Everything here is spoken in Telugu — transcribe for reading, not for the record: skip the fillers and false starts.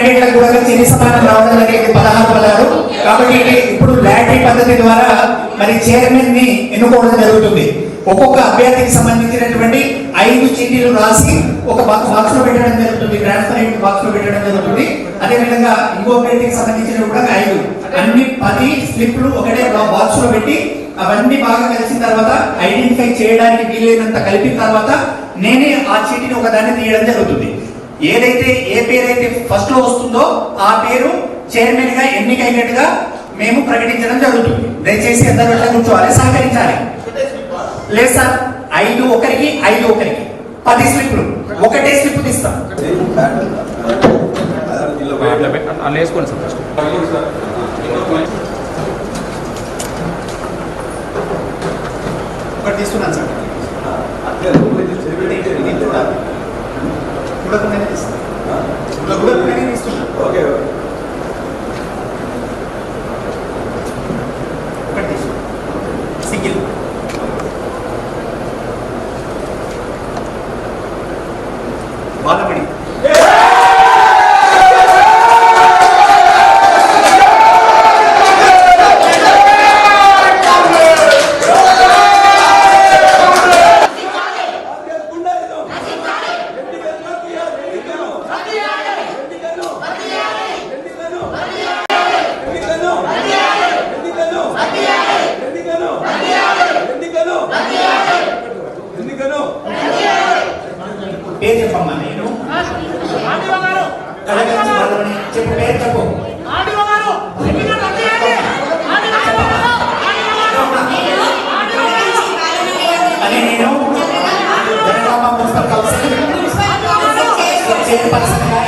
క్యాండిడేట్లకు కూడా చిన్న సమానం రావడం జరిగింది 16 కాబట్టి ఇప్పుడు లాటరీ పద్ధతి ద్వారా మరి చైర్మన్ ని ఎన్నుకోవడం జరుగుతుంది. ఒక్కొక్క అభ్యర్థికి సంబంధించినటువంటి 5 చీటీలు రాసి ఒక బాక్స్ లో పెట్టడం జరుగుతుంది, ట్రాన్స్పరెంట్ బాక్స్ లో పెట్టడం జరుగుతుంది. అదేవిధంగా ఇంకో అభ్యర్థికి సంబంధించిన కూడా 5 అన్ని 10 స్లిప్లు ఒకటే బాక్స్ లో పెట్టి అవన్నీ బాగా కలిసిన తర్వాత ఐడెంటిఫై చేయడానికి వీలైనంత కలిపిన తర్వాత నేనే ఆ చీటీని ఒకదాన్ని తీయడం జరుగుతుంది. ఏదైతే ఏ పేరైతే ఫస్ట్ లో వస్తుందో ఆ పేరు చైర్మన్ గా ఎన్నికైనట్టుగా మేము ప్రకటించడం జరుగుతుంది. దయచేసి అందరూ ఎట్లా కూర్చోవాలి, సహకరించాలి. లేదు సార్, 5 ఒకరికి 5 ఒకరికి 10 స్లిప్లు ఒకటే స్లిప్ తీస్తాం. ఒకటి తీసుకున్నాను సార్, ఓకే ఒకటి తీసుకున్నాను సింగిల్. బాలమణి పేరు చెప్పమ్మా. నేను చెప్పు, పేరు చెప్పు. అని నేను జనగామ మున్సిపల్ కౌన్సిల్ చైర్పర్సన్ గా